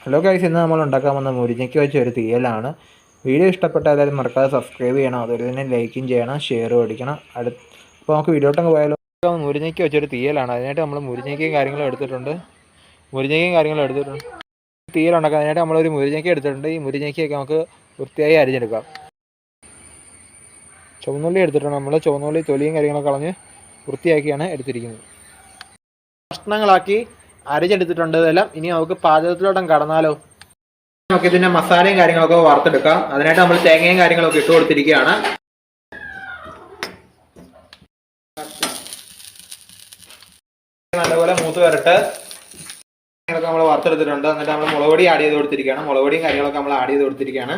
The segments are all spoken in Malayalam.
ഹലോ ഗൈസ്, ഇന്ന് നമ്മൾ ഉണ്ടാക്കാൻ വന്ന മുരിങ്ങയ്ക്ക് വെച്ച ഒരു തീയലാണ്. വീഡിയോ ഇഷ്ടപ്പെട്ടാൽ എല്ലാവരും മറക്കാതെ സബ്സ്ക്രൈബ് ചെയ്യണം, അതുപോലെ തന്നെ ലൈക്കും ചെയ്യണം, ഷെയറും അടിക്കണം. അപ്പോൾ നമുക്ക് വീഡിയോട്ടങ്ങ് പോയാലോ. മുരിങ്ങയ്ക്ക് വെച്ചൊരു തീയലാണ്. അതിനായിട്ട് നമ്മൾ മുരിങ്ങയ്ക്കയും കാര്യങ്ങളും എടുത്തിട്ടുണ്ട്. തീയലുണ്ടാക്കാൻ അതിനായിട്ട് നമ്മളൊരു മുരിങ്ങയ്ക്ക എടുത്തിട്ടുണ്ട്. ഈ മുരിങ്ങയ്ക്കയൊക്കെ നമുക്ക് വൃത്തിയായി അരിഞ്ഞെടുക്കാം. ചുവന്നുള്ളി എടുത്തിട്ടുണ്ട്. നമ്മൾ ചുവന്നുള്ളി തൊലിയും കാര്യങ്ങളൊക്കെ കളഞ്ഞ് വൃത്തിയാക്കിയാണ് എടുത്തിരിക്കുന്നത്. കഷ്ണങ്ങളാക്കി അരിഞ്ഞെടുത്തിട്ടുണ്ട് ഇതെല്ലാം. ഇനി നമുക്ക് പാചകത്തിലോട്ടം കടന്നാലോ. നമുക്ക് ഇതിന്റെ മസാലയും കാര്യങ്ങളൊക്കെ വറുത്തെടുക്കാം. അതിനായിട്ട് നമ്മൾ തേങ്ങയും കാര്യങ്ങളൊക്കെ ഇട്ട് കൊടുത്തിരിക്കുകയാണ്. നല്ലപോലെ മൂത്ത് വരട്ട് നമ്മൾ വറുത്തെടുത്തിട്ടുണ്ട്. എന്നിട്ട് നമ്മൾ മുളക് പൊടി ആഡ് ചെയ്ത് കൊടുത്തിരിക്കുകയാണ്. മുളക് പൊടിയും കാര്യങ്ങളൊക്കെ നമ്മൾ ആഡ് ചെയ്ത് കൊടുത്തിരിക്കുകയാണ്.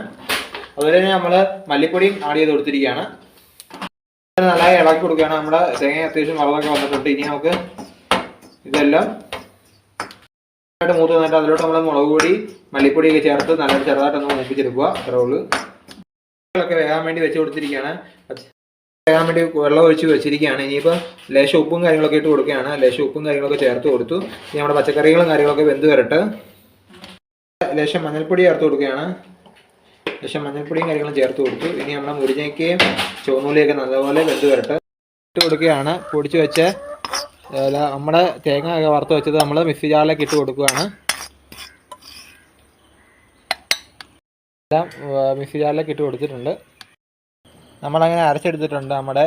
അതുപോലെ തന്നെ നമ്മൾ മല്ലിപ്പൊടിയും ആഡ് ചെയ്ത് കൊടുത്തിരിക്കുകയാണ്. നല്ലതായി ഇളക്കി കൊടുക്കുകയാണ്. നമ്മുടെ തേങ്ങ അത്യാവശ്യം വറവൊക്കെ വന്നിട്ടുണ്ട്. ഇനി നമുക്ക് ഇതെല്ലാം മൂത്ത് വന്നിട്ട് അതിലോട്ട് നമ്മൾ മുളക് പൊടി മല്ലിപ്പൊടിയൊക്കെ ചേർത്ത് നല്ല ചെറുതായിട്ടൊന്ന് മൂപ്പിച്ചെടുക്കുക. അത്രേ ഉള്ളൂ. വേകാൻ വേണ്ടി വെച്ച് കൊടുത്തിരിക്കുകയാണ്. വേകാൻ വേണ്ടി വെള്ളം ഒഴിച്ച് വെച്ചിരിക്കുകയാണ്. ഇനിയിപ്പോൾ ലേശം ഉപ്പും കാര്യങ്ങളൊക്കെ ഇട്ട് കൊടുക്കുകയാണ്. ലേശം ഉപ്പും കാര്യങ്ങളൊക്കെ ചേർത്ത് കൊടുത്തു. ഇനി നമ്മുടെ പച്ചക്കറികളും കാര്യങ്ങളൊക്കെ വെന്ത് വരട്ടെ. ലേശം മഞ്ഞൾപ്പൊടി ചേർത്ത് കൊടുക്കുകയാണ്. ലേശം മഞ്ഞൾപ്പൊടിയും കാര്യങ്ങളും ചേർത്ത് കൊടുത്തു. ഇനി നമ്മുടെ മുരിങ്ങയ്ക്കയും ചുവന്നുള്ളിയൊക്കെ നല്ലപോലെ വെന്ത് വരട്ടെ. ഇട്ട് കൊടുക്കുകയാണ്. പൊടിച്ച് വെച്ച നമ്മുടെ തേങ്ങ ഒക്കെ വറുത്ത് വെച്ചത് നമ്മൾ മിക്സി ജാറിലേക്ക് ഇട്ട് കൊടുക്കുകയാണ്. എല്ലാം മിക്സി ജാറിലേക്ക് ഇട്ട് കൊടുത്തിട്ടുണ്ട്. നമ്മളങ്ങനെ അരച്ചെടുത്തിട്ടുണ്ട് നമ്മുടെ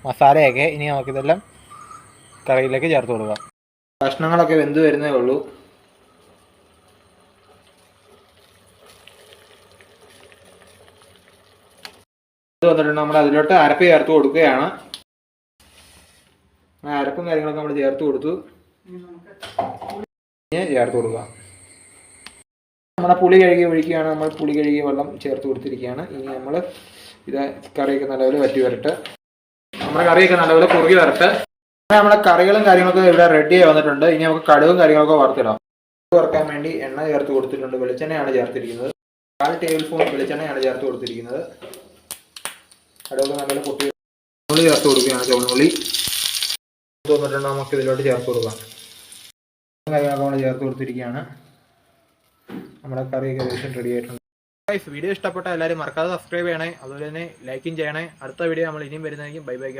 മസാലയൊക്കെ. ഇനി നമുക്കിതെല്ലാം കറിയിലേക്ക് ചേർത്ത് കൊടുക്കാം. കഷ്ണങ്ങളൊക്കെ വെന്ത് വരുന്നേ ഉള്ളൂ. വന്നിട്ടുണ്ട്. നമ്മൾ അതിലോട്ട് അരപ്പ് ചേർത്ത് കൊടുക്കുകയാണ്. അരപ്പും കാര്യങ്ങളൊക്കെ നമ്മൾ ചേർത്ത് കൊടുത്തു. ചേർത്ത് കൊടുക്കാം. നമ്മുടെ പുളി കഴുകി ഒഴിക്കുകയാണ്. നമ്മൾ പുളി കഴുകിയ വെള്ളം ചേർത്ത് കൊടുത്തിരിക്കുകയാണ്. ഇനി നമ്മൾ ഇത് കറിയൊക്കെ നല്ലപോലെ വറ്റി വരട്ടെ. നമ്മുടെ കറിയൊക്കെ നല്ലപോലെ കുറുകി വരട്ടെ. നമ്മുടെ കറികളും കാര്യങ്ങളൊക്കെ ഇവിടെ റെഡിയായി വന്നിട്ടുണ്ട്. ഇനി നമുക്ക് കടുകും കാര്യങ്ങളൊക്കെ വറുത്തിടാം. വറുക്കാൻ വേണ്ടി എണ്ണ ചേർത്ത് കൊടുത്തിട്ടുണ്ട്. വെളിച്ചെണ്ണയാണ് ചേർത്തിരിക്കുന്നത്. 4 ടേബിൾ സ്പൂൺ വെളിച്ചെണ്ണയാണ് ചേർത്ത് കൊടുത്തിരിക്കുന്നത്. കടുകൊക്കെ നല്ലപോലെ പൊട്ടി ഉള്ളി ചേർത്ത് കൊടുക്കുകയാണ്. ചുവന്നുള്ളി തോന്നിട്ടുണ്ട്. നമുക്ക് ഇതിലോട്ട് ചേർത്ത് കൊടുക്കാം. കാര്യങ്ങളൊക്കെ നമ്മൾ ചേർത്ത് കൊടുത്തിരിക്കുകയാണ്. നമ്മുടെ കറിയൊക്കെ ഏകദേശം റെഡി ആയിട്ടുണ്ട്. വീഡിയോ ഇഷ്ടപ്പെട്ട എല്ലാവരും മറക്കാതെ സബ്സ്ക്രൈബ് ചെയ്യണേ, അതുപോലെ തന്നെ ലൈക്കും ചെയ്യണേ. അടുത്ത വീഡിയോ നമ്മൾ ഇനിയും വരുന്നതായിരിക്കും. Bye bye.